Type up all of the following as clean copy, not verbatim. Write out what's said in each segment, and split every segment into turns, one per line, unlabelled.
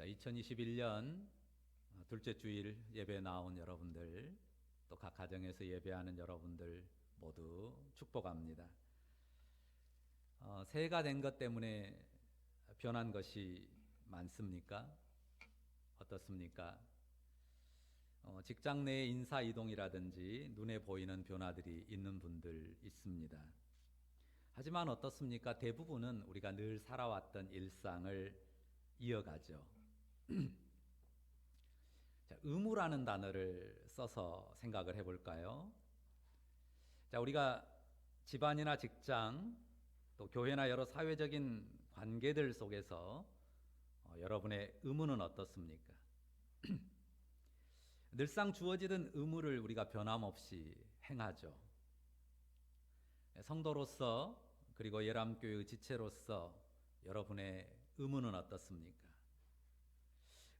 자, 2021년 둘째 주일 예배에 나온 여러분들, 또 각 가정에서 예배하는 여러분들 모두 축복합니다. 새해가 된 것 때문에 변한 것이 많습니까? 어떻습니까? 직장 내 인사 이동이라든지 눈에 보이는 변화들이 있는 분들 있습니다. 하지만 어떻습니까? 대부분은 우리가 늘 살아왔던 일상을 이어가죠. 자, 의무라는 단어를 써서 생각을 해볼까요? 자, 우리가 집안이나 직장, 또 교회나 여러 사회적인 관계들 속에서 여러분의 의무는 어떻습니까? 늘상 주어지던 의무를 우리가 변함없이 행하죠. 성도로서 그리고 예람교회의 지체로서 여러분의 의무는 어떻습니까?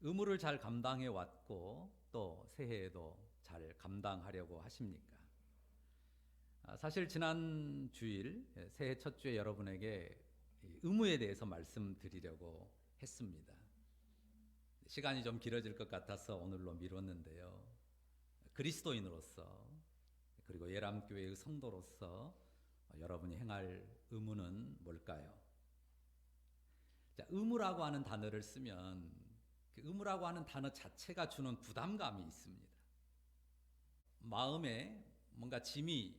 의무를 잘 감당해 왔고 또 새해에도 잘 감당하려고 하십니까? 사실 지난 주일 새해 첫 주에 여러분에게 의무에 대해서 말씀드리려고 했습니다. 시간이 좀 길어질 것 같아서 오늘로 미뤘는데요. 그리스도인으로서 그리고 예람교회의 성도로서 여러분이 행할 의무는 뭘까요? 자, 의무라고 하는 단어를 쓰면 그 의무라고 하는 단어 자체가 주는 부담감이 있습니다. 마음에 뭔가 짐이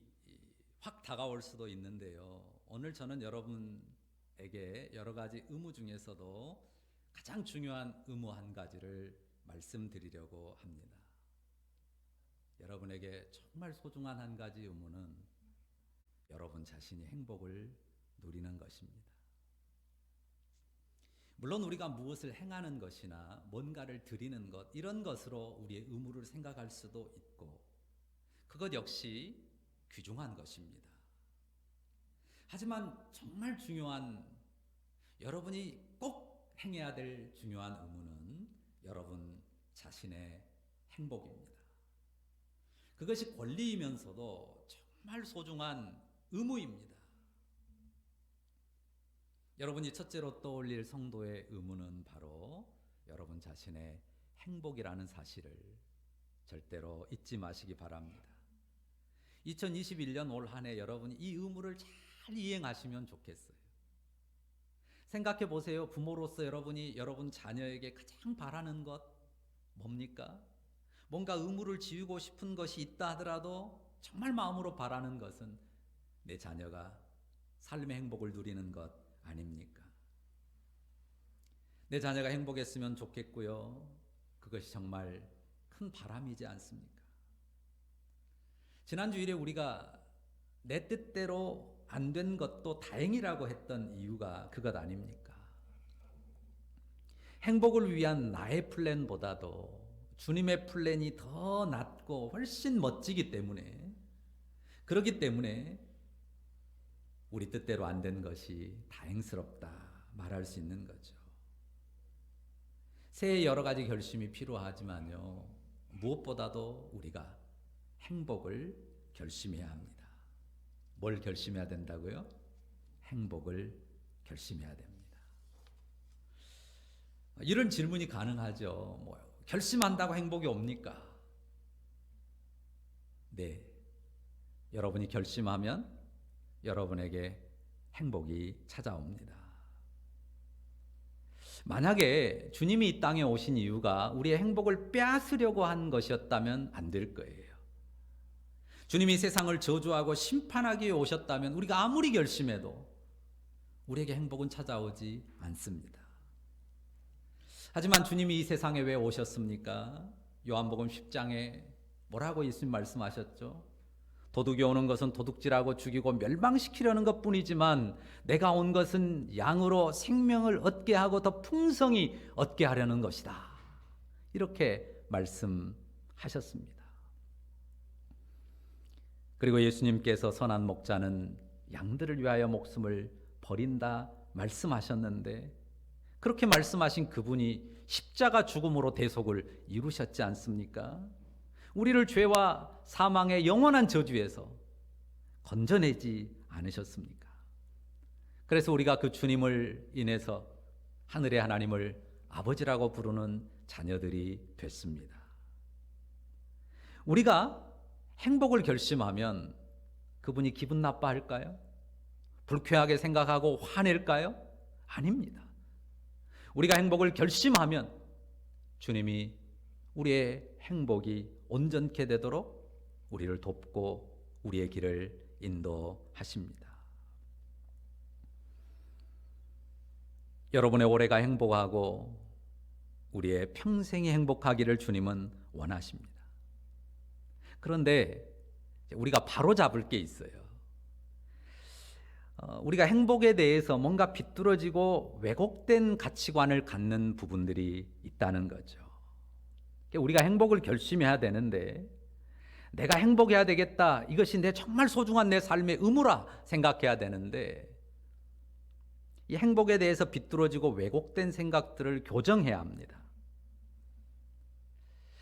확 다가올 수도 있는데요. 오늘 저는 여러분에게 여러 가지 의무 중에서도 가장 중요한 의무 한 가지를 말씀드리려고 합니다. 여러분에게 정말 소중한 한 가지 의무는 여러분 자신이 행복을 누리는 것입니다. 물론 우리가 무엇을 행하는 것이나 뭔가를 드리는 것, 이런 것으로 우리의 의무를 생각할 수도 있고 그것 역시 귀중한 것입니다. 하지만 정말 중요한, 여러분이 꼭 행해야 될 중요한 의무는 여러분 자신의 행복입니다. 그것이 권리이면서도 정말 소중한 의무입니다. 여러분이 첫째로 떠올릴 성도의 의무는 바로 여러분 자신의 행복이라는 사실을 절대로 잊지 마시기 바랍니다. 2021년 올 한 해 여러분이 이 의무를 잘 이행하시면 좋겠어요. 생각해 보세요. 부모로서 여러분이 여러분 자녀에게 가장 바라는 것 뭡니까? 뭔가 의무를 지우고 싶은 것이 있다 하더라도 정말 마음으로 바라는 것은 내 자녀가 삶의 행복을 누리는 것 아닙니까? 내 자녀가 행복했으면 좋겠고요. 그것이 정말 큰 바람이지 않습니까? 지난주일에 우리가 내 뜻대로 안 된 것도 다행이라고 했던 이유가 그것 아닙니까? 행복을 위한 나의 플랜보다도 주님의 플랜이 더 낫고 훨씬 멋지기 때문에, 그렇기 때문에 우리 뜻대로 안 된 것이 다행스럽다 말할 수 있는 거죠. 새해 여러 가지 결심이 필요하지만요, 무엇보다도 우리가 행복을 결심해야 합니다. 뭘 결심해야 된다고요? 행복을 결심해야 됩니다. 이런 질문이 가능하죠. 결심한다고 행복이 옵니까? 네. 여러분이 결심하면 여러분에게 행복이 찾아옵니다. 만약에 주님이 이 땅에 오신 이유가 우리의 행복을 빼앗으려고 한 것이었다면 안 될 거예요. 주님이 세상을 저주하고 심판하기 위해 오셨다면 우리가 아무리 결심해도 우리에게 행복은 찾아오지 않습니다. 하지만 주님이 이 세상에 왜 오셨습니까? 요한복음 10장에 뭐라고 예수님 말씀하셨죠? 도둑이 오는 것은 도둑질하고 죽이고 멸망시키려는 것뿐이지만 내가 온 것은 양으로 생명을 얻게 하고 더 풍성히 얻게 하려는 것이다. 이렇게 말씀하셨습니다. 그리고 예수님께서 선한 목자는 양들을 위하여 목숨을 버린다 말씀하셨는데, 그렇게 말씀하신 그분이 십자가 죽음으로 대속을 이루셨지 않습니까? 우리를 죄와 사망의 영원한 저주에서 건져내지 않으셨습니까? 그래서 우리가 그 주님을 인해서 하늘의 하나님을 아버지라고 부르는 자녀들이 됐습니다. 우리가 행복을 결심하면 그분이 기분 나빠할까요? 불쾌하게 생각하고 화낼까요? 아닙니다. 우리가 행복을 결심하면 주님이 우리의 행복이 온전케 되도록 우리를 돕고 우리의 길을 인도하십니다. 여러분의 올해가 행복하고 우리의 평생이 행복하기를 주님은 원하십니다. 그런데 우리가 바로잡을 게 있어요. 우리가 행복에 대해서 뭔가 비뚤어지고 왜곡된 가치관을 갖는 부분들이 있다는 거죠. 우리가 행복을 결심해야 되는데 내가 행복해야 되겠다, 이것이 내 정말 소중한 내 삶의 의무라 생각해야 되는데 이 행복에 대해서 비뚤어지고 왜곡된 생각들을 교정해야 합니다.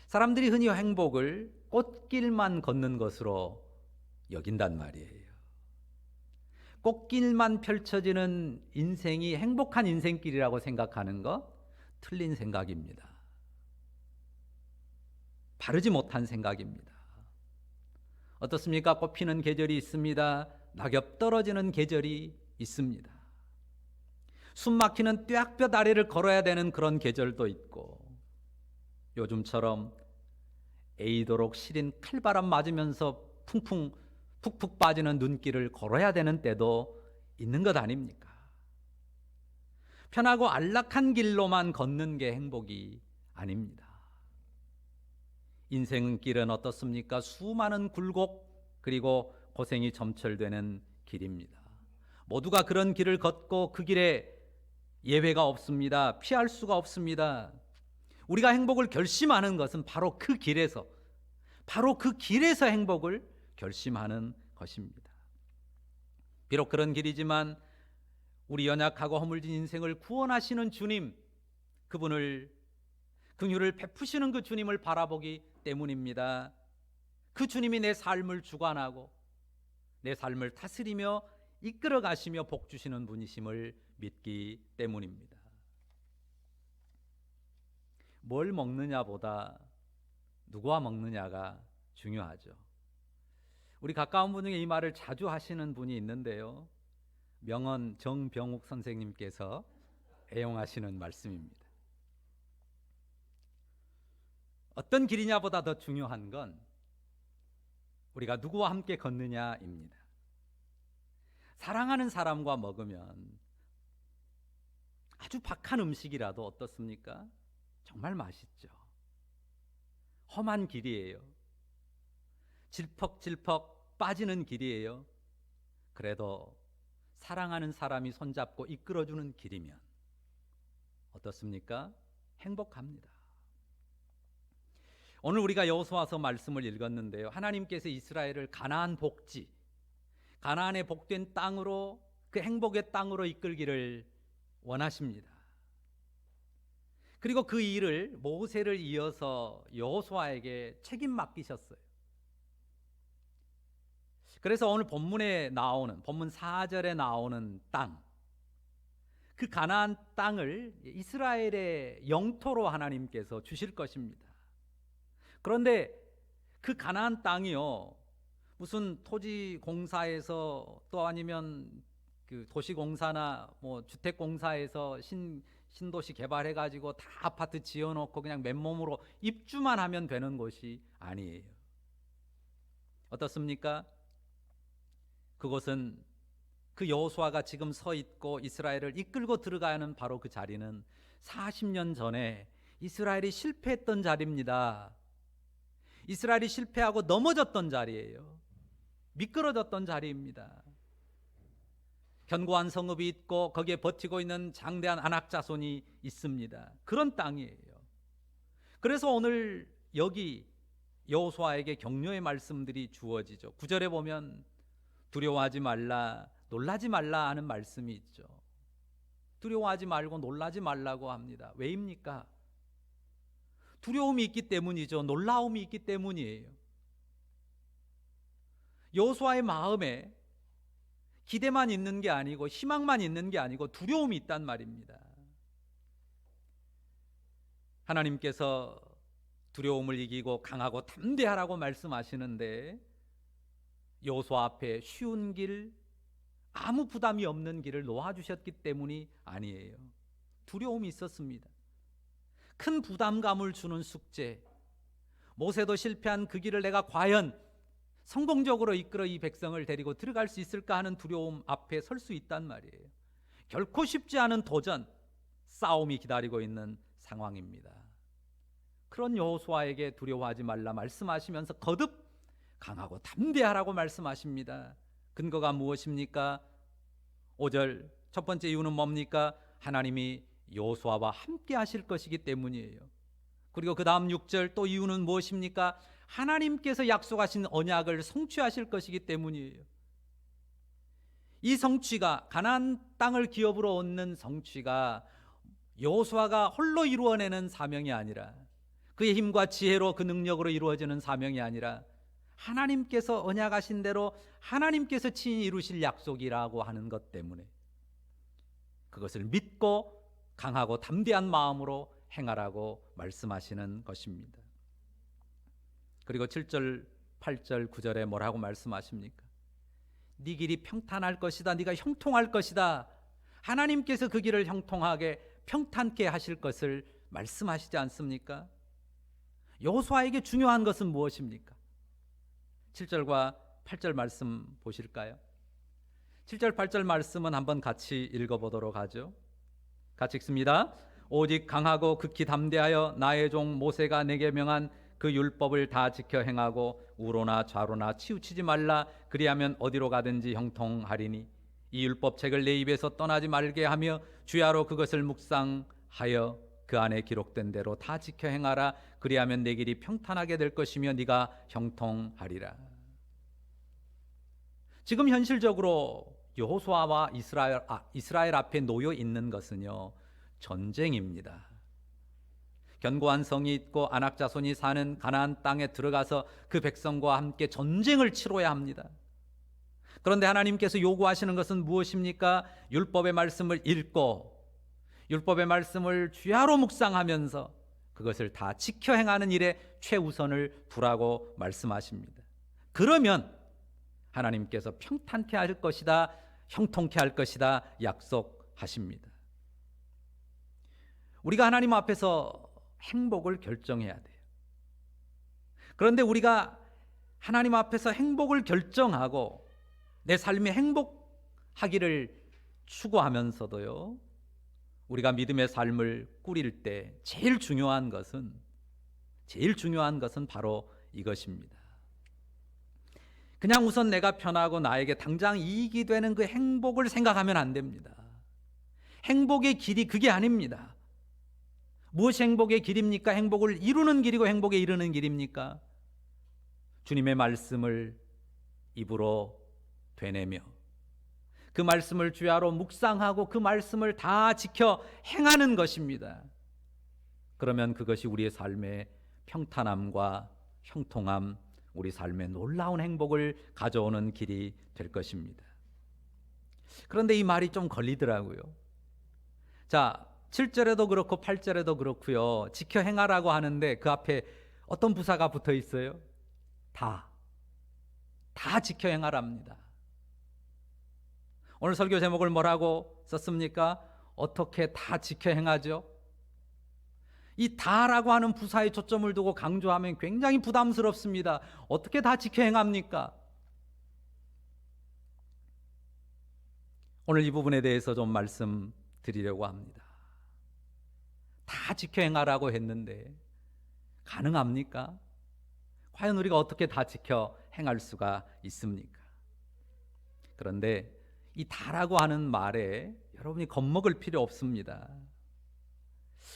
사람들이 흔히 행복을 꽃길만 걷는 것으로 여긴단 말이에요. 꽃길만 펼쳐지는 인생이 행복한 인생길이라고 생각하는 거 틀린 생각입니다. 바르지 못한 생각입니다. 어떻습니까? 꽃 피는 계절이 있습니다. 낙엽 떨어지는 계절이 있습니다. 숨 막히는 뙤약볕 아래를 걸어야 되는 그런 계절도 있고, 요즘처럼 에이도록 시린 칼바람 맞으면서 푹푹 빠지는 눈길을 걸어야 되는 때도 있는 것 아닙니까? 편하고 안락한 길로만 걷는 게 행복이 아닙니다. 인생길은 어떻습니까? 수많은 굴곡 그리고 고생이 점철되는 길입니다. 모두가 그런 길을 걷고 그 길에 예외가 없습니다. 피할 수가 없습니다. 우리가 행복을 결심하는 것은 바로 그 길에서 행복을 결심하는 것입니다. 비록 그런 길이지만 우리 연약하고 허물진 인생을 구원하시는 주님, 그분을, 긍휼을 베푸시는 그 주님을 바라보기 때문입니다. 그 주님이 내 삶을 주관하고 내 삶을 다스리며 이끌어 가시며 복 주시는 분이심을 믿기 때문입니다. 뭘 먹느냐보다 누구와 먹느냐가 중요하죠. 우리 가까운 분 중에 이 말을 자주 하시는 분이 있는데요, 명언 정병욱 선생님께서 애용하시는 말씀입니다. 어떤 길이냐보다 더 중요한 건 우리가 누구와 함께 걷느냐입니다. 사랑하는 사람과 먹으면 아주 박한 음식이라도 어떻습니까? 정말 맛있죠. 험한 길이에요. 질퍽질퍽 빠지는 길이에요. 그래도 사랑하는 사람이 손잡고 이끌어주는 길이면 어떻습니까? 행복합니다. 오늘 우리가 여호수아서 말씀을 읽었는데요, 하나님께서 이스라엘을 가나안 복지, 가나안의 복된 땅으로, 그 행복의 땅으로 이끌기를 원하십니다. 그리고 그 일을 모세를 이어서 여호수아에게 책임 맡기셨어요. 그래서 오늘 본문에 나오는, 본문 4절에 나오는 땅, 그 가나안 땅을 이스라엘의 영토로 하나님께서 주실 것입니다. 그런데 그 가나안 땅이요, 무슨 토지공사에서 또 아니면 그 도시공사나 뭐 주택공사에서 신도시 개발해가지고 다 아파트 지어놓고 그냥 맨몸으로 입주만 하면 되는 곳이 아니에요. 어떻습니까? 그곳은, 그 여호수아가 지금 서 있고 이스라엘을 이끌고 들어가야 하는 바로 그 자리는 40년 전에 이스라엘이 실패했던 자리입니다. 이스라엘이 실패하고 넘어졌던 자리예요. 미끄러졌던 자리입니다. 견고한 성읍이 있고 거기에 버티고 있는 장대한 안악자손이 있습니다. 그런 땅이에요. 그래서 오늘 여기 여호수아에게 격려의 말씀들이 주어지죠. 9절에 보면 두려워하지 말라, 놀라지 말라 하는 말씀이 있죠. 두려워하지 말고 놀라지 말라고 합니다. 왜입니까? 두려움이 있기 때문이죠. 놀라움이 있기 때문이에요. 여호수아의 마음에 기대만 있는 게 아니고 희망만 있는 게 아니고 두려움이 있단 말입니다. 하나님께서 두려움을 이기고 강하고 담대하라고 말씀하시는데 여호수아 앞에 쉬운 길, 아무 부담이 없는 길을 놓아주셨기 때문이 아니에요. 두려움이 있었습니다. 큰 부담감을 주는 숙제, 모세도 실패한 그 길을 내가 과연 성공적으로 이끌어 이 백성을 데리고 들어갈 수 있을까 하는 두려움 앞에 설 수 있단 말이에요. 결코 쉽지 않은 도전, 싸움이 기다리고 있는 상황입니다. 그런 여호수아에게 두려워하지 말라 말씀하시면서 거듭 강하고 담대하라고 말씀하십니다. 근거가 무엇입니까? 5절 첫 번째 이유는 뭡니까? 하나님이 여호수아와 함께 하실 것이기 때문이에요. 그리고 그 다음 6절 또 이유는 무엇입니까? 하나님께서 약속하신 언약을 성취하실 것이기 때문이에요. 이 성취가, 가나안 땅을 기업으로 얻는 성취가 여호수아가 홀로 이루어내는 사명이 아니라, 그의 힘과 지혜로 그 능력으로 이루어지는 사명이 아니라 하나님께서 언약하신 대로 하나님께서 친히 이루실 약속이라고 하는 것 때문에 그것을 믿고 강하고 담대한 마음으로 행하라고 말씀하시는 것입니다. 그리고 7절, 8절, 9절에 뭐라고 말씀하십니까? 네 길이 평탄할 것이다. 네가 형통할 것이다. 하나님께서 그 길을 형통하게 평탄케 하실 것을 말씀하시지 않습니까? 여호수아에게 중요한 것은 무엇입니까? 7절과 8절 말씀 보실까요? 7절 8절 말씀은 한번 같이 읽어보도록 하죠. 같이 읽습니다. 오직 강하고 극히 담대하여 나의 종 모세가 내게 명한 그 율법을 다 지켜 행하고 우로나 좌로나 치우치지 말라. 그리하면 어디로 가든지 형통하리니 이 율법책을 내 입에서 떠나지 말게 하며 주야로 그것을 묵상하여 그 안에 기록된 대로 다 지켜 행하라. 그리하면 내 길이 평탄하게 될 것이며 네가 형통하리라. 지금 현실적으로 여호수아와 이스라엘 앞에 놓여 있는 것은요, 전쟁입니다. 견고한 성이 있고 안악 자손이 사는 가나안 땅에 들어가서 그 백성과 함께 전쟁을 치러야 합니다. 그런데 하나님께서 요구하시는 것은 무엇입니까? 율법의 말씀을 읽고 율법의 말씀을 주야로 묵상하면서 그것을 다 지켜 행하는 일에 최우선을 두라고 말씀하십니다. 그러면 하나님께서 평탄케 할 것이다, 형통케 할 것이다 약속하십니다. 우리가 하나님 앞에서 행복을 결정해야 돼요. 그런데 우리가 하나님 앞에서 행복을 결정하고 내 삶이 행복하기를 추구하면서도요, 우리가 믿음의 삶을 꾸릴 때 제일 중요한 것은 바로 이것입니다. 그냥 우선 내가 편하고 나에게 당장 이익이 되는 그 행복을 생각하면 안 됩니다. 행복의 길이 그게 아닙니다. 무엇이 행복의 길입니까? 행복을 이루는 길이고 행복에 이르는 길입니까? 주님의 말씀을 입으로 되뇌며 그 말씀을 주야로 묵상하고 그 말씀을 다 지켜 행하는 것입니다. 그러면 그것이 우리의 삶의 평탄함과 형통함, 우리 삶의 놀라운 행복을 가져오는 길이 될 것입니다. 그런데 이 말이 좀 걸리더라고요. 자, 7절에도 그렇고 8절에도 그렇고요, 지켜 행하라고 하는데 그 앞에 어떤 부사가 붙어 있어요? 다 지켜 행하랍니다. 오늘 설교 제목을 뭐라고 썼습니까? 어떻게 다 지켜 행하죠? 이 다라고 하는 부사에 초점을 두고 강조하면 굉장히 부담스럽습니다. 어떻게 다 지켜 행합니까? 오늘 이 부분에 대해서 좀 말씀드리려고 합니다. 다 지켜 행하라고 했는데 가능합니까? 과연 우리가 어떻게 다 지켜 행할 수가 있습니까? 그런데 이 다라고 하는 말에 여러분이 겁먹을 필요 없습니다.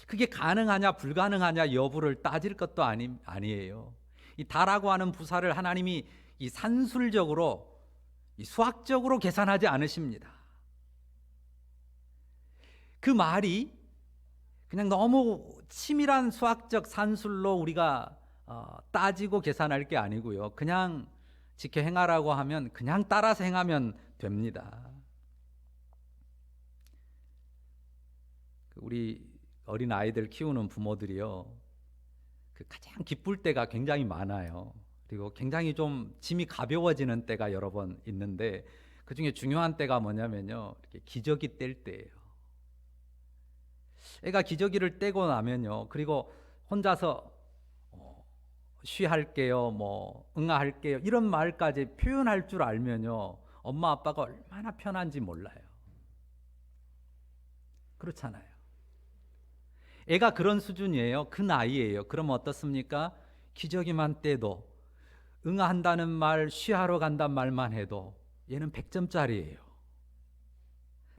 그게 가능하냐 불가능하냐 여부를 따질 것도 아니에요. 이 다라고 하는 부사를 하나님이 이 산술적으로, 이 수학적으로 계산하지 않으십니다. 그 말이 그냥 너무 치밀한 수학적 산술로 우리가 따지고 계산할 게 아니고요, 그냥 지켜 행하라고 하면 그냥 따라서 행하면 됩니다. 우리 어린 아이들 키우는 부모들이요, 그 가장 기쁠 때가 굉장히 많아요. 그리고 굉장히 좀 짐이 가벼워지는 때가 여러 번 있는데, 그 중에 중요한 때가 뭐냐면요, 이렇게 기저귀 뗄 때예요. 애가 기저귀를 떼고 나면요, 그리고 혼자서 쉬할게요, 뭐 응아할게요, 이런 말까지 표현할 줄 알면요, 엄마 아빠가 얼마나 편한지 몰라요. 그렇잖아요. 애가 그런 수준이에요. 그 나이에요. 그럼 어떻습니까? 기저귀만 떼도, 응아한다는 말, 쉬하러 간단 말만 해도 얘는 100점짜리예요.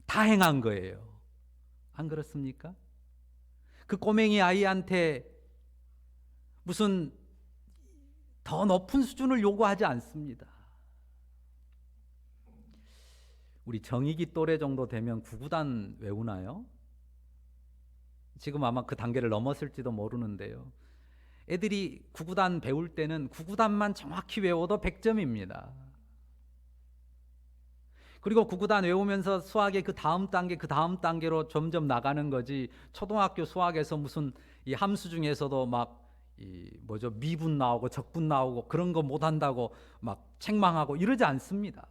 다 행한 거예요. 안 그렇습니까? 그 꼬맹이 아이한테 무슨 더 높은 수준을 요구하지 않습니다. 우리 정익이 또래 정도 되면 구구단 외우나요? 지금 아마 그 단계를 넘었을지도 모르는데요. 애들이 구구단 배울 때는 구구단만 정확히 외워도 100점입니다. 그리고 구구단 외우면서 수학의 그 다음 단계, 그 다음 단계로 점점 나가는 거지, 초등학교 수학에서 무슨 이 함수 중에서도 막 미분 나오고 적분 나오고 그런 거 못한다고 막 책망하고 이러지 않습니다.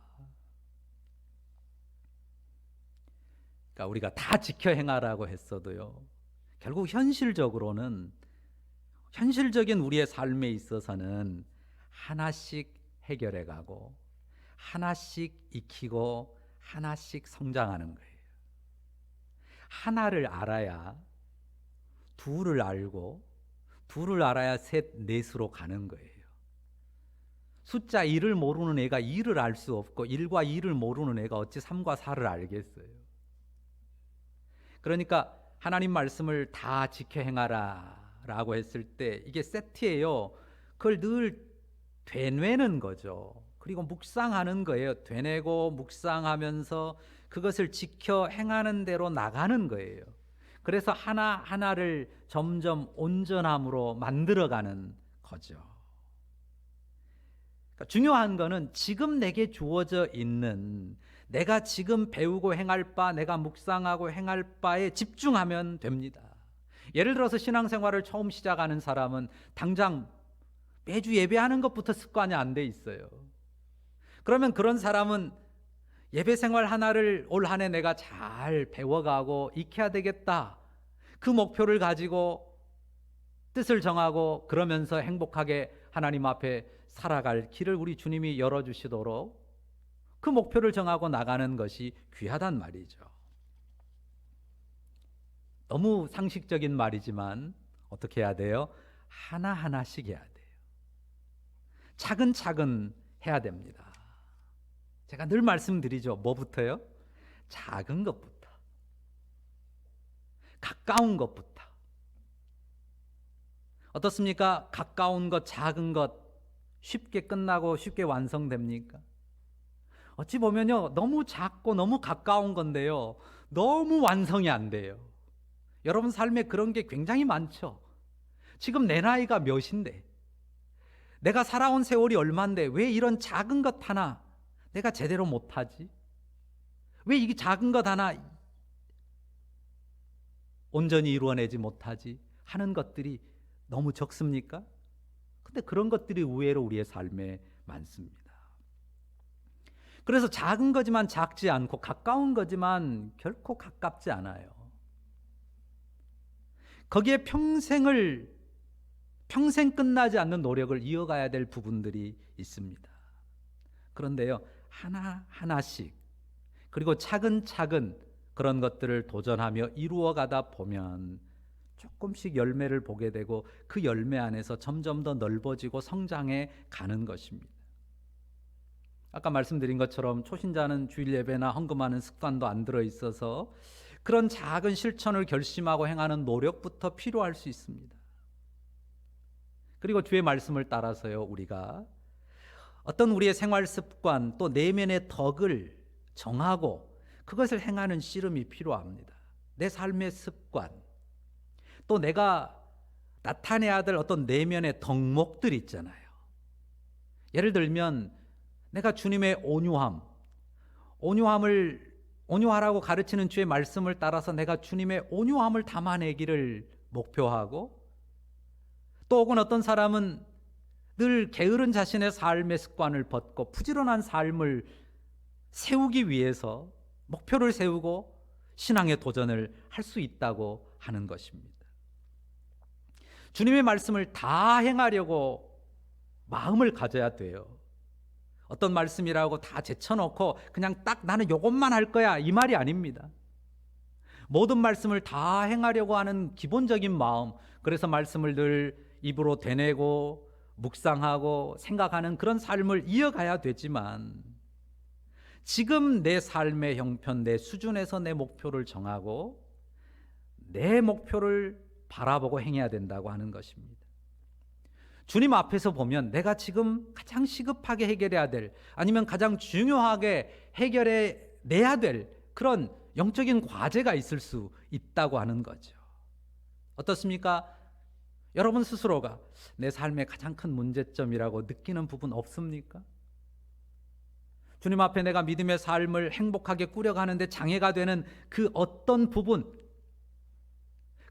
그러니까 우리가 다 지켜 행하라고 했어도요, 결국 현실적인 우리의 삶에 있어서는 하나씩 해결해 가고 하나씩 익히고 하나씩 성장하는 거예요. 하나를 알아야 둘을 알고, 둘을 알아야 셋, 넷으로 가는 거예요. 숫자 1을 모르는 애가 2를 알 수 없고 1과 2를 모르는 애가 어찌 3과 4를 알겠어요. 그러니까 하나님 말씀을 다 지켜 행하라 라고 했을 때 이게 세트예요. 그걸 늘 되뇌는 거죠. 그리고 묵상하는 거예요. 되뇌고 묵상하면서 그것을 지켜 행하는 대로 나가는 거예요. 그래서 하나하나를 점점 온전함으로 만들어가는 거죠. 그러니까 중요한 거는 지금 내게 주어져 있는, 내가 지금 배우고 행할 바, 내가 묵상하고 행할 바에 집중하면 됩니다. 예를 들어서 신앙생활을 처음 시작하는 사람은 당장 매주 예배하는 것부터 습관이 안 돼 있어요. 그러면 그런 사람은 예배 생활 하나를 올 한 해 내가 잘 배워가고 익혀야 되겠다, 그 목표를 가지고 뜻을 정하고 그러면서 행복하게 하나님 앞에 살아갈 길을 우리 주님이 열어주시도록 그 목표를 정하고 나가는 것이 귀하단 말이죠. 너무 상식적인 말이지만 어떻게 해야 돼요? 하나하나씩 해야 돼요. 차근차근 해야 됩니다. 제가 늘 말씀드리죠. 뭐부터요? 작은 것부터, 가까운 것부터. 어떻습니까? 가까운 것, 작은 것 쉽게 끝나고 쉽게 완성됩니까? 어찌 보면요, 너무 작고 너무 가까운 건데요, 너무 완성이 안 돼요. 여러분 삶에 그런 게 굉장히 많죠. 지금 내 나이가 몇인데, 내가 살아온 세월이 얼만데 왜 이런 작은 것 하나 내가 제대로 못하지? 왜 이게 작은 것 하나 온전히 이루어내지 못하지? 하는 것들이 너무 적습니까? 근데 그런 것들이 의외로 우리의 삶에 많습니다. 그래서 작은 거지만 작지 않고 가까운 거지만 결코 가깝지 않아요. 거기에 평생 끝나지 않는 노력을 이어가야 될 부분들이 있습니다. 그런데요, 하나하나씩, 그리고 차근차근 그런 것들을 도전하며 이루어가다 보면 조금씩 열매를 보게 되고 그 열매 안에서 점점 더 넓어지고 성장해 가는 것입니다. 아까 말씀드린 것처럼 초신자는 주일 예배나 헌금하는 습관도 안 들어있어서 그런 작은 실천을 결심하고 행하는 노력부터 필요할 수 있습니다. 그리고 주의 말씀을 따라서요, 우리가 어떤 우리의 생활 습관, 또 내면의 덕을 정하고 그것을 행하는 씨름이 필요합니다. 내 삶의 습관, 또 내가 나타내야 될 어떤 내면의 덕목들 있잖아요. 예를 들면 내가 주님의 온유함을 온유하라고 가르치는 주의 말씀을 따라서 내가 주님의 온유함을 담아내기를 목표하고, 또 혹은 어떤 사람은 늘 게으른 자신의 삶의 습관을 벗고 부지런한 삶을 세우기 위해서 목표를 세우고 신앙의 도전을 할 수 있다고 하는 것입니다. 주님의 말씀을 다 행하려고 마음을 가져야 돼요. 어떤 말씀이라고 다 제쳐놓고 그냥 딱 나는 이것만 할 거야, 이 말이 아닙니다. 모든 말씀을 다 행하려고 하는 기본적인 마음, 그래서 말씀을 늘 입으로 되뇌고 묵상하고 생각하는 그런 삶을 이어가야 되지만, 지금 내 삶의 형편, 내 수준에서 내 목표를 정하고 내 목표를 바라보고 행해야 된다고 하는 것입니다. 주님 앞에서 보면 내가 지금 가장 시급하게 해결해야 될, 아니면 가장 중요하게 해결해 내야 될 그런 영적인 과제가 있을 수 있다고 하는 거죠. 어떻습니까? 여러분 스스로가 내 삶의 가장 큰 문제점이라고 느끼는 부분 없습니까? 주님 앞에 내가 믿음의 삶을 행복하게 꾸려가는데 장애가 되는 그 어떤 부분,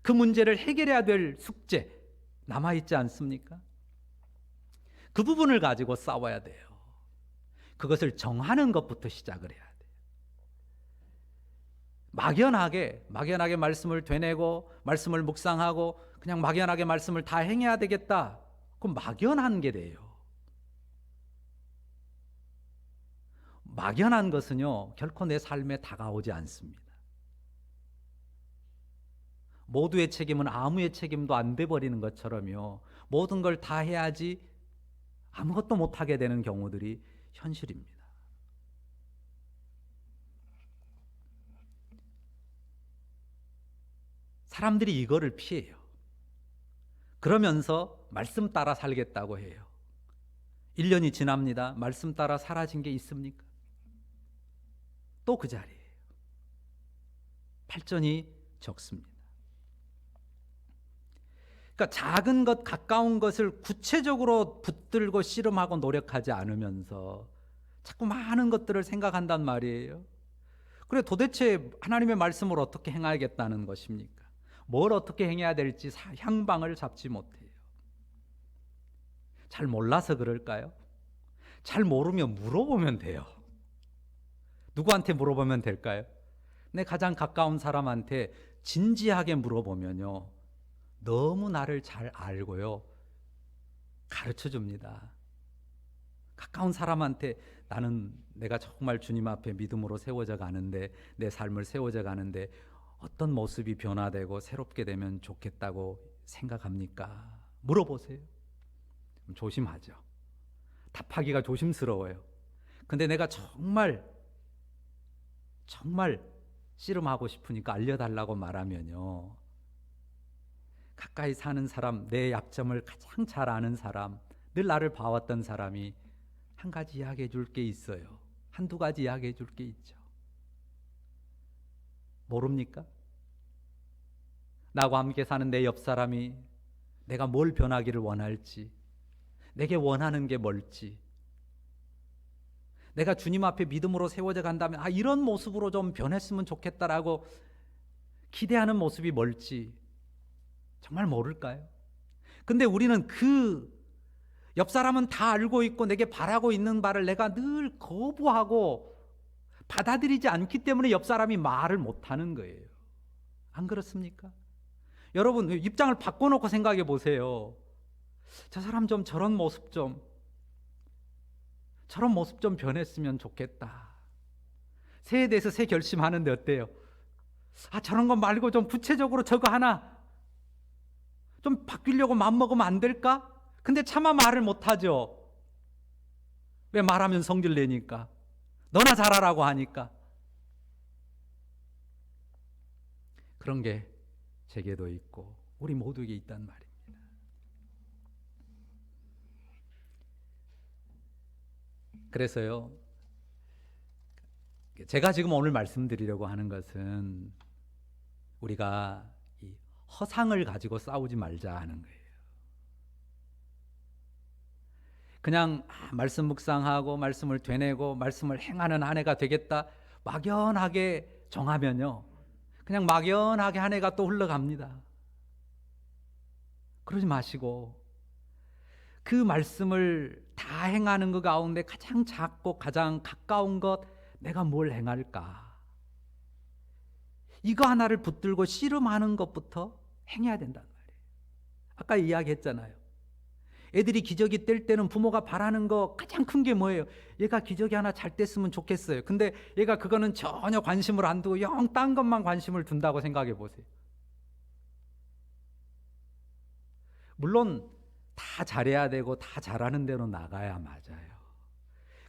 그 문제를 해결해야 될 숙제 남아있지 않습니까? 그 부분을 가지고 싸워야 돼요. 그것을 정하는 것부터 시작을 해야 돼요. 막연하게 말씀을 되뇌고 말씀을 묵상하고 그냥 막연하게 말씀을 다 행해야 되겠다, 그럼 막연한 게 돼요. 막연한 것은요 결코 내 삶에 다가오지 않습니다. 모두의 책임은 아무의 책임도 안 돼버리는 것처럼요, 모든 걸 다 해야지 아무것도 못하게 되는 경우들이 현실입니다. 사람들이 이거를 피해요. 그러면서 말씀 따라 살겠다고 해요. 1년이 지납니다. 말씀 따라 사라진 게 있습니까? 또 그 자리예요. 발전이 적습니다. 그러니까 작은 것, 가까운 것을 구체적으로 붙들고 씨름하고 노력하지 않으면서 자꾸 많은 것들을 생각한단 말이에요. 그래, 도대체 하나님의 말씀을 어떻게 행하겠다는 것입니까? 뭘 어떻게 행해야 될지 향방을 잡지 못해요. 잘 몰라서 그럴까요? 잘 모르면 물어보면 돼요. 누구한테 물어보면 될까요? 내 가장 가까운 사람한테 진지하게 물어보면요, 너무 나를 잘 알고요 가르쳐 줍니다. 가까운 사람한테 내가 정말 주님 앞에 믿음으로 세워져 가는데, 내 삶을 세워져 가는데 어떤 모습이 변화되고 새롭게 되면 좋겠다고 생각합니까? 물어보세요. 조심하죠. 답하기가 조심스러워요. 근데 내가 정말 씨름하고 싶으니까 알려달라고 말하면요, 가까이 사는 사람, 내 약점을 가장 잘 아는 사람, 늘 나를 봐왔던 사람이 한 가지 이야기해 줄 게 있어요. 한두 가지 이야기해 줄 게 있죠. 모릅니까? 나와 함께 사는 내 옆 사람이 내가 뭘 변하기를 원할지, 내게 원하는 게 뭘지, 내가 주님 앞에 믿음으로 세워져 간다면 이런 모습으로 좀 변했으면 좋겠다라고 기대하는 모습이 뭘지 정말 모를까요? 근데 우리는 그 옆 사람은 다 알고 있고 내게 바라고 있는 바를 내가 늘 거부하고 받아들이지 않기 때문에 옆 사람이 말을 못하는 거예요. 안 그렇습니까? 여러분 입장을 바꿔놓고 생각해 보세요. 저 사람 좀 저런 모습 좀 변했으면 좋겠다. 새에 대해서 새 결심하는데 어때요? 저런 거 말고 좀 구체적으로 저거 하나 좀 바뀌려고 마음먹으면 안 될까? 근데 차마 말을 못하죠. 왜? 말하면 성질 내니까, 너나 잘하라고 하니까. 그런 게 제게도 있고 우리 모두에게 있단 말입니다. 그래서요, 제가 지금 오늘 말씀드리려고 하는 것은 우리가 이 허상을 가지고 싸우지 말자 하는 거예요. 그냥 말씀 묵상하고 말씀을 되뇌고 말씀을 행하는 한 해가 되겠다, 막연하게 정하면요, 그냥 막연하게 한 해가 또 흘러갑니다. 그러지 마시고 그 말씀을 다 행하는 것 가운데 가장 작고 가장 가까운 것, 내가 뭘 행할까? 이거 하나를 붙들고 씨름하는 것부터 행해야 된단 말이에요. 아까 이야기했잖아요. 애들이 기저귀 뗄 때는 부모가 바라는 거 가장 큰 게 뭐예요? 얘가 기저귀 하나 잘 뗐으면 좋겠어요. 근데 얘가 그거는 전혀 관심을 안 두고 영 딴 것만 관심을 둔다고 생각해 보세요. 물론 다 잘해야 되고 다 잘하는 대로 나가야 맞아요.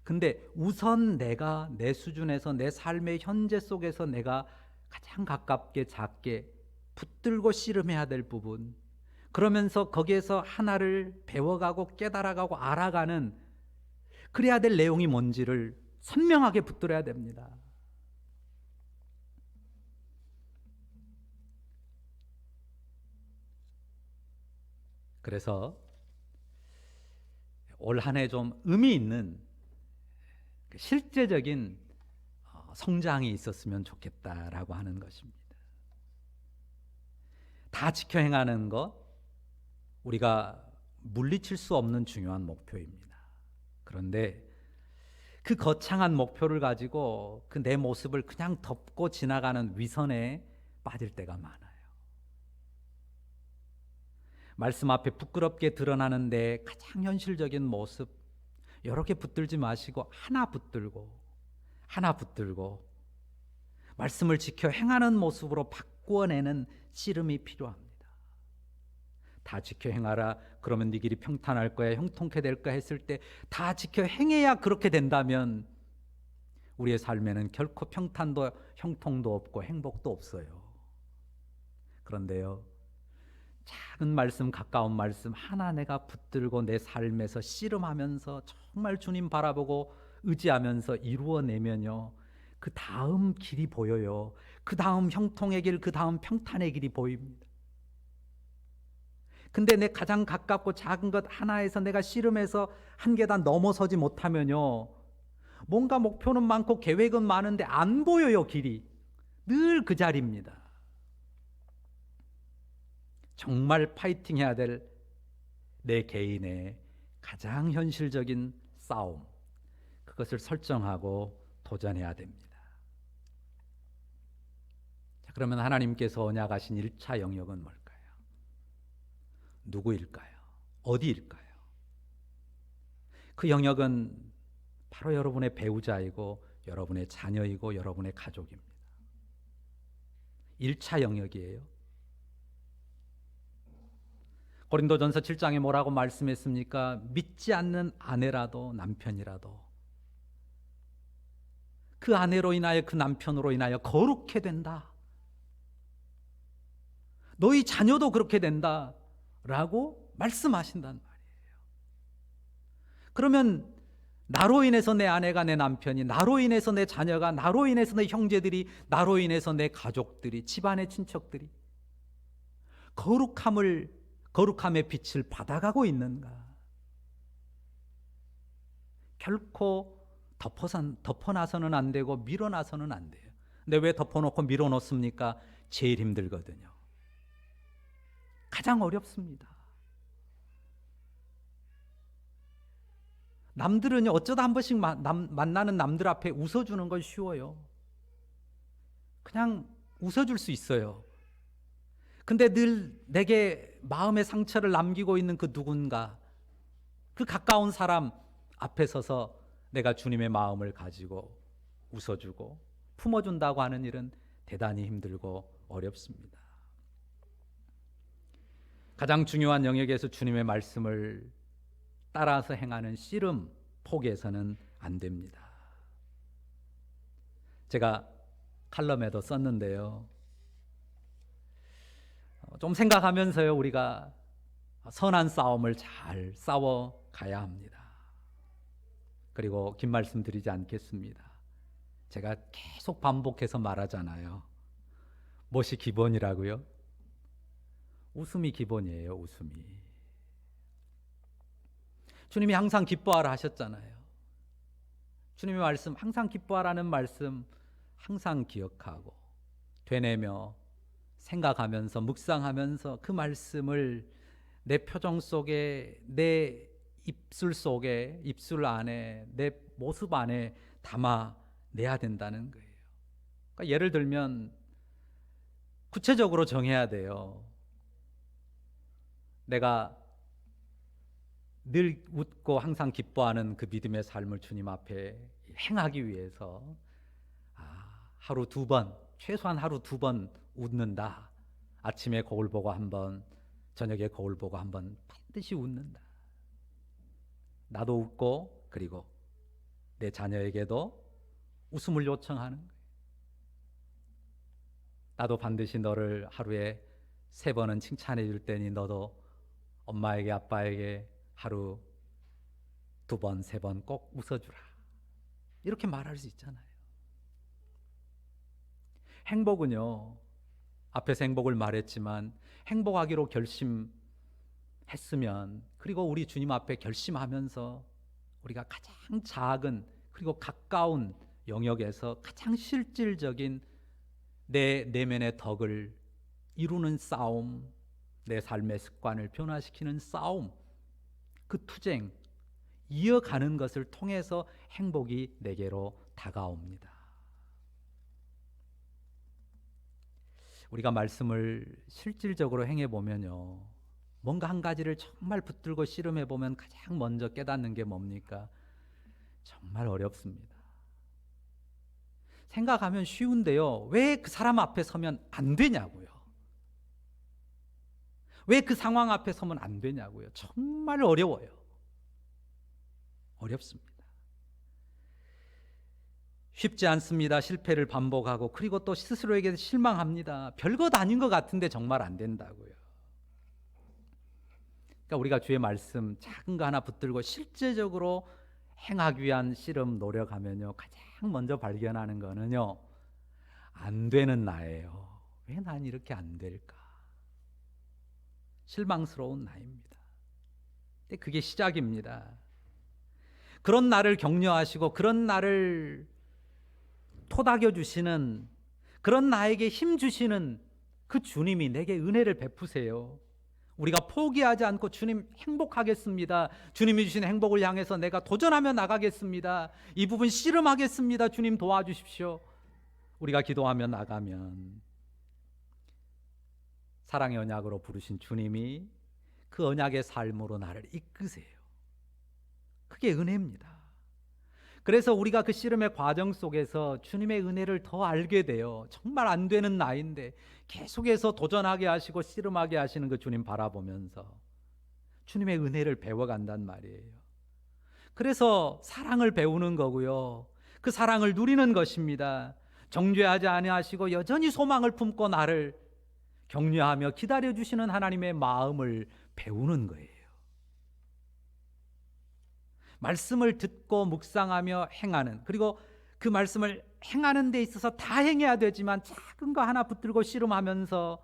근데 우선 내가 내 수준에서 내 삶의 현재 속에서 내가 가장 가깝게 작게 붙들고 씨름해야 될 부분, 그러면서 거기에서 하나를 배워가고 깨달아가고 알아가는, 그래야 될 내용이 뭔지를 선명하게 붙들어야 됩니다. 그래서 올 한 해 좀 의미 있는 실제적인 성장이 있었으면 좋겠다라고 하는 것입니다. 다 지켜 행하는 것, 우리가 물리칠 수 없는 중요한 목표입니다. 그런데 그 거창한 목표를 가지고 그 내 모습을 그냥 덮고 지나가는 위선에 빠질 때가 많아요. 말씀 앞에 부끄럽게 드러나는 데 가장 현실적인 모습, 여러 개 붙들지 마시고 하나 붙들고 말씀을 지켜 행하는 모습으로 바꾸어내는 씨름이 필요합니다. 다 지켜 행하라, 그러면 네 길이 평탄할 거야, 형통케 될 거야 했을 때 다 지켜 행해야 그렇게 된다면 우리의 삶에는 결코 평탄도 형통도 없고 행복도 없어요. 그런데요, 작은 말씀, 가까운 말씀 하나 내가 붙들고 내 삶에서 씨름하면서 정말 주님 바라보고 의지하면서 이루어내면요, 그 다음 길이 보여요. 그 다음 형통의 길, 그 다음 평탄의 길이 보입니다. 근데 내 가장 가깝고 작은 것 하나에서 내가 씨름해서 한 계단 넘어서지 못하면요, 뭔가 목표는 많고 계획은 많은데 안 보여요. 길이 늘 그 자리입니다. 정말 파이팅 해야 될 내 개인의 가장 현실적인 싸움, 그것을 설정하고 도전해야 됩니다. 자, 그러면 하나님께서 언약하신 1차 영역은 뭘까요? 누구일까요? 어디일까요? 그 영역은 바로 여러분의 배우자이고 여러분의 자녀이고 여러분의 가족입니다. 1차 영역이에요. 고린도전서 7장에 뭐라고 말씀했습니까? 믿지 않는 아내라도 남편이라도 그 아내로 인하여 그 남편으로 인하여 거룩해 된다. 너희 자녀도 그렇게 된다 라고 말씀하신단 말이에요. 그러면 나로 인해서 내 아내가, 내 남편이, 나로 인해서 내 자녀가, 나로 인해서 내 형제들이, 나로 인해서 내 가족들이, 집안의 친척들이 거룩함의 빛을 받아가고 있는가? 결코 덮어놔서는 안 되고 밀어놔서는 안 돼요. 근데 왜 덮어놓고 밀어놓습니까? 제일 힘들거든요. 가장 어렵습니다. 남들은요, 어쩌다 한 번씩 만나는 남들 앞에 웃어주는 건 쉬워요. 그냥 웃어줄 수 있어요. 근데 늘 내게 마음의 상처를 남기고 있는 그 누군가, 그 가까운 사람 앞에 서서 내가 주님의 마음을 가지고 웃어주고 품어준다고 하는 일은 대단히 힘들고 어렵습니다. 가장 중요한 영역에서 주님의 말씀을 따라서 행하는 씨름 포기해서는 안 됩니다. 제가 칼럼에도 썼는데요, 좀 생각하면서요, 우리가 선한 싸움을 잘 싸워 가야 합니다. 그리고 긴 말씀 드리지 않겠습니다. 제가 계속 반복해서 말하잖아요. 무엇이 기본이라고요? 웃음이 기본이에요. 웃음이. 주님이 항상 기뻐하라 하셨잖아요. 주님의 말씀, 항상 기뻐하라는 말씀, 항상 기억하고 되뇌며 생각하면서 묵상하면서 그 말씀을 내 표정 속에, 내 입술 속에, 입술 안에, 내 모습 안에 담아내야 된다는 거예요. 그러니까 예를 들면 구체적으로 정해야 돼요. 내가 늘 웃고 항상 기뻐하는 그 믿음의 삶을 주님 앞에 행하기 위해서 하루 2번, 최소한 하루 2번 웃는다. 아침에 거울 보고 1번, 저녁에 거울 보고 1번 반드시 웃는다. 나도 웃고 그리고 내 자녀에게도 웃음을 요청하는 거예요. 나도 반드시 너를 하루에 3번은 칭찬해 줄 테니 너도 엄마에게 아빠에게 하루 2번, 3번 꼭 웃어주라. 이렇게 말할 수 있잖아요. 행복은요, 앞에서 행복을 말했지만 행복하기로 결심했으면, 그리고 우리 주님 앞에 결심하면서 우리가 가장 작은 그리고 가까운 영역에서 가장 실질적인 내 내면의 덕을 이루는 싸움, 내 삶의 습관을 변화시키는 싸움, 그 투쟁 이어가는 것을 통해서 행복이 내게로 다가옵니다. 우리가 말씀을 실질적으로 행해보면요, 뭔가 한 가지를 정말 붙들고 씨름해보면 가장 먼저 깨닫는 게 뭡니까? 정말 어렵습니다. 생각하면 쉬운데요, 왜 그 사람 앞에 서면 안 되냐고요. 왜 그 상황 앞에 서면 안 되냐고요. 정말 어려워요. 어렵습니다. 쉽지 않습니다. 실패를 반복하고 그리고 또 스스로에게 실망합니다. 별것 아닌 것 같은데 정말 안 된다고요. 그러니까 우리가 주의 말씀 작은 거 하나 붙들고 실제적으로 행하기 위한 씨름 노력하면요, 가장 먼저 발견하는 거는요, 안 되는 나예요. 왜 난 이렇게 안 될까? 실망스러운 나입니다. 근데 그게 시작입니다. 그런 나를 격려하시고 그런 나를 토닥여 주시는, 그런 나에게 힘 주시는 그 주님이 내게 은혜를 베푸세요. 우리가 포기하지 않고 주님 행복하겠습니다. 주님이 주신 행복을 향해서 내가 도전하며 나가겠습니다. 이 부분 씨름하겠습니다. 주님 도와주십시오. 우리가 기도하며 나가면 사랑의 언약으로 부르신 주님이 그 언약의 삶으로 나를 이끄세요. 그게 은혜입니다. 그래서 우리가 그 씨름의 과정 속에서 주님의 은혜를 더 알게 돼요. 정말 안 되는 나인데 계속해서 도전하게 하시고 씨름하게 하시는 그 주님 바라보면서 주님의 은혜를 배워간단 말이에요. 그래서 사랑을 배우는 거고요, 그 사랑을 누리는 것입니다. 정죄하지 아니하시고 여전히 소망을 품고 나를 격려하며 기다려주시는 하나님의 마음을 배우는 거예요. 말씀을 듣고 묵상하며 행하는, 그리고 그 말씀을 행하는 데 있어서 다 행해야 되지만 작은 거 하나 붙들고 씨름하면서,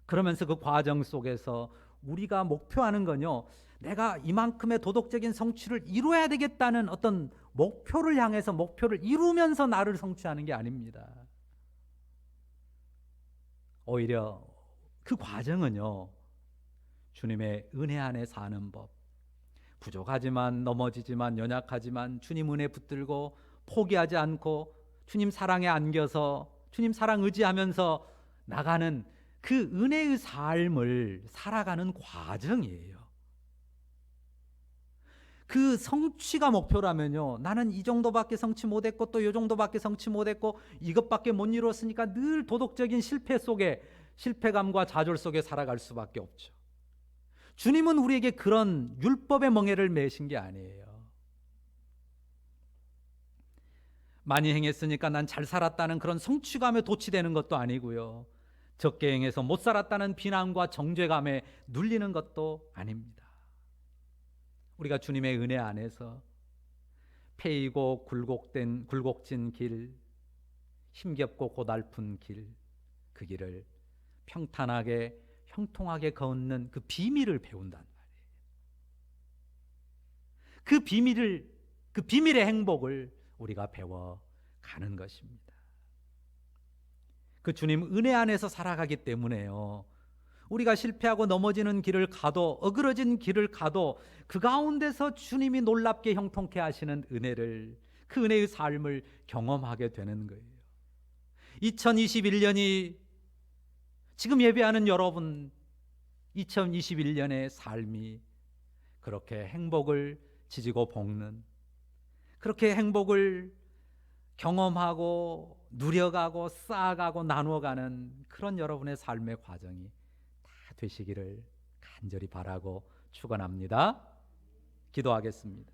그러면서 그 과정 속에서 우리가 목표하는 건요, 내가 이만큼의 도덕적인 성취를 이루어야 되겠다는 어떤 목표를 향해서 목표를 이루면서 나를 성취하는 게 아닙니다. 오히려 그 과정은요, 주님의 은혜 안에 사는 법, 부족하지만 넘어지지만 연약하지만 주님 은혜 붙들고 포기하지 않고 주님 사랑에 안겨서 주님 사랑 의지하면서 나가는 그 은혜의 삶을 살아가는 과정이에요. 그 성취가 목표라면요, 나는 이 정도밖에 성취 못했고 또 이 정도밖에 성취 못했고 이것밖에 못 이루었으니까 늘 도덕적인 실패 속에, 실패감과 좌절 속에 살아갈 수밖에 없죠. 주님은 우리에게 그런 율법의 멍에를 매신 게 아니에요. 많이 행했으니까 난 잘 살았다는 그런 성취감에 도취되는 것도 아니고요, 적게 행해서 못 살았다는 비난과 정죄감에 눌리는 것도 아닙니다. 우리가 주님의 은혜 안에서 패이고 굴곡진 길, 힘겹고 고달픈 길, 그 길을 평탄하게 형통하게 걷는 그 비밀을 배운단 말이에요. 그 비밀의 행복을 우리가 배워가는 것입니다. 그 주님 은혜 안에서 살아가기 때문에요. 우리가 실패하고 넘어지는 길을 가도, 어그러진 길을 가도 그 가운데서 주님이 놀랍게 형통케 하시는 은혜를, 그 은혜의 삶을 경험하게 되는 거예요. 2021년이, 지금 예배하는 여러분 2021년의 삶이 그렇게 행복을 지지고 볶는, 그렇게 행복을 경험하고 누려가고 쌓아가고 나누어가는 그런 여러분의 삶의 과정이 다 되시기를 간절히 바라고 축원합니다. 기도하겠습니다.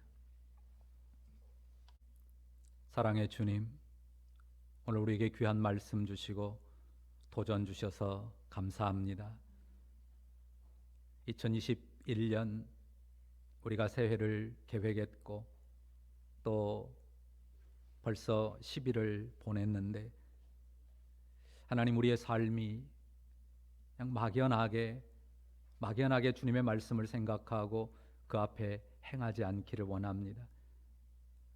사랑의 주님, 오늘 우리에게 귀한 말씀 주시고 도전 주셔서 감사합니다. 2021년 우리가 새해를 계획했고 또 벌써 10일을 보냈는데, 하나님, 우리의 삶이 그냥 막연하게 주님의 말씀을 생각하고 그 앞에 행하지 않기를 원합니다.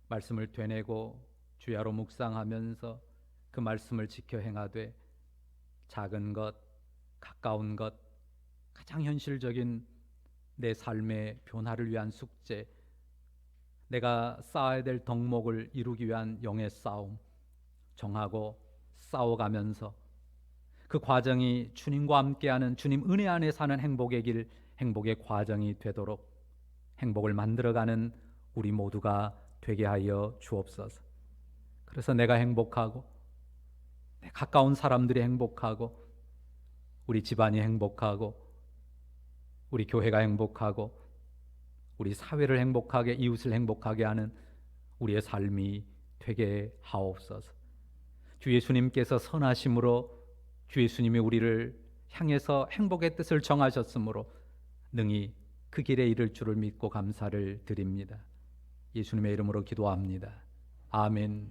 말씀을 되뇌고 주야로 묵상하면서 그 말씀을 지켜 행하되, 작은 것, 가까운 것, 가장 현실적인 내 삶의 변화를 위한 숙제, 내가 쌓아야 될 덕목을 이루기 위한 영의 싸움 정하고 싸워가면서 그 과정이 주님과 함께하는, 주님 은혜 안에 사는 행복의 길, 행복의 과정이 되도록 행복을 만들어가는 우리 모두가 되게 하여 주옵소서. 그래서 내가 행복하고 내 가까운 사람들이 행복하고 우리 집안이 행복하고 우리 교회가 행복하고 우리 사회를 행복하게, 이웃을 행복하게 하는 우리의 삶이 되게 하옵소서. 주 예수님께서 선하심으로 주 예수님이 우리를 향해서 행복의 뜻을 정하셨으므로 능히 그 길에 이를 줄을 믿고 감사를 드립니다. 예수님의 이름으로 기도합니다. 아멘.